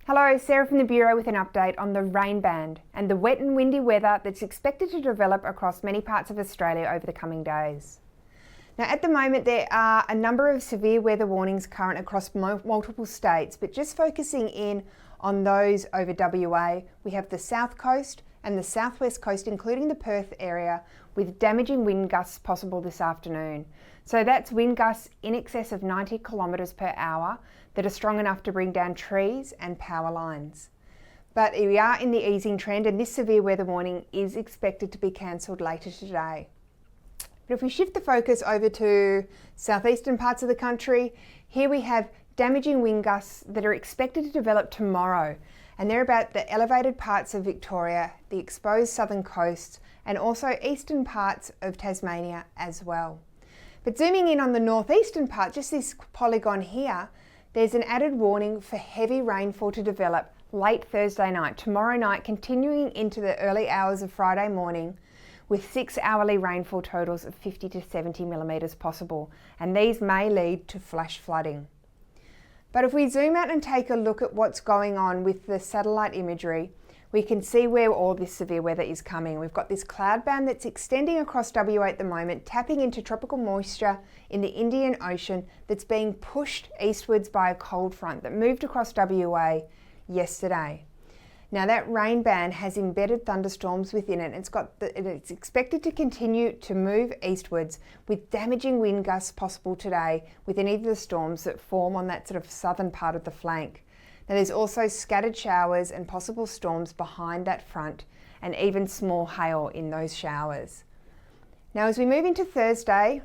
Hello, Sarah from the Bureau with an update on the rain band and the wet and windy weather that's expected to develop across many parts of Australia over the coming days. Now, at the moment, there are a number of severe weather warnings current across multiple states, but just focusing in on those over WA, we have the south coast and the southwest coast, including the Perth area, with damaging wind gusts possible this afternoon. So that's wind gusts in excess of 90 kilometres per hour that are strong enough to bring down trees and power lines. But we are in the easing trend, and this severe weather warning is expected to be cancelled later today. But if we shift the focus over to southeastern parts of the country, here we have damaging wind gusts that are expected to develop tomorrow, and they're about the elevated parts of Victoria, the exposed southern coasts, and also eastern parts of Tasmania as well. But zooming in on the northeastern part, just this polygon here, there's an added warning for heavy rainfall to develop late Thursday night, tomorrow night, continuing into the early hours of Friday morning, with 6 hourly rainfall totals of 50 to 70 millimetres possible, and these may lead to flash flooding. But if we zoom out and take a look at what's going on with the satellite imagery, we can see where all this severe weather is coming. We've got this cloud band that's extending across WA at the moment, tapping into tropical moisture in the Indian Ocean that's being pushed eastwards by a cold front that moved across WA yesterday. Now, that rain band has embedded thunderstorms within it. It's expected to continue to move eastwards with damaging wind gusts possible today with any of the storms that form on that sort of southern part of the flank. Now, there's also scattered showers and possible storms behind that front, and even small hail in those showers. Now, as we move into Thursday,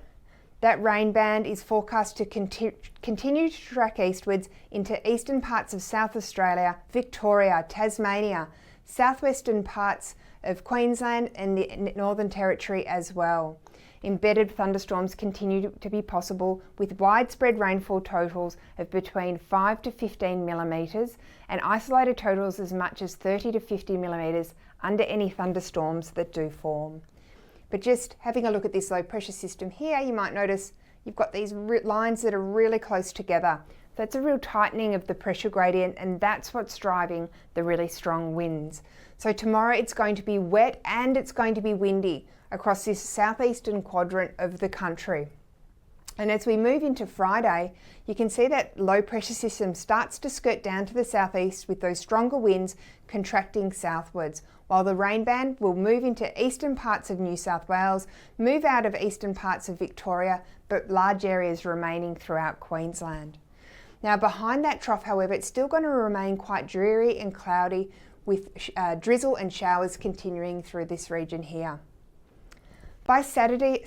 that rain band is forecast to continue to track eastwards into eastern parts of South Australia, Victoria, Tasmania, southwestern parts of Queensland and the Northern Territory as well. Embedded thunderstorms continue to be possible, with widespread rainfall totals of between 5 to 15 millimetres and isolated totals as much as 30 to 50 millimetres under any thunderstorms that do form. But just having a look at this low pressure system here, you might notice you've got these lines that are really close together. That's a real tightening of the pressure gradient, and that's what's driving the really strong winds. So tomorrow it's going to be wet and it's going to be windy across this southeastern quadrant of the country. And as we move into Friday, you can see that low pressure system starts to skirt down to the southeast with those stronger winds contracting southwards, while the rain band will move into eastern parts of New South Wales, move out of eastern parts of Victoria, but large areas remaining throughout Queensland. Now, behind that trough, however, it's still going to remain quite dreary and cloudy, with drizzle and showers continuing through this region here. By Saturday,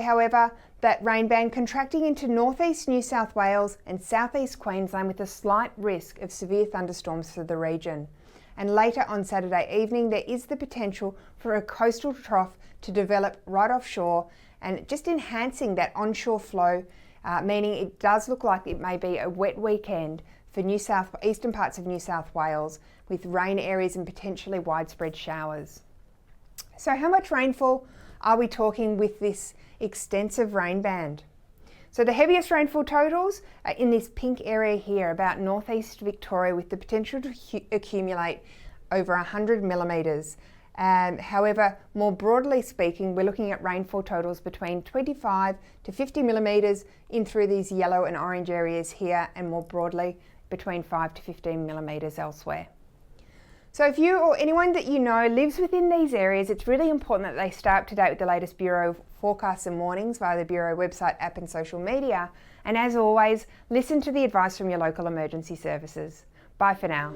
however, that rain band contracting into northeast New South Wales and southeast Queensland with a slight risk of severe thunderstorms for the region. And later on Saturday evening, there is the potential for a coastal trough to develop right offshore and just enhancing that onshore flow, meaning it does look like it may be a wet weekend for eastern parts of New South Wales, with rain areas and potentially widespread showers. So how much rainfall are we talking with this extensive rain band? So the heaviest rainfall totals are in this pink area here, about northeast Victoria, with the potential to accumulate over 100 millimetres. However, more broadly speaking, we're looking at rainfall totals between 25 to 50 millimetres in through these yellow and orange areas here, and more broadly between 5 to 15 millimetres elsewhere. So if you or anyone that you know lives within these areas, it's really important that they stay up to date with the latest Bureau forecasts and warnings via the Bureau website, app and social media. And as always, listen to the advice from your local emergency services. Bye for now.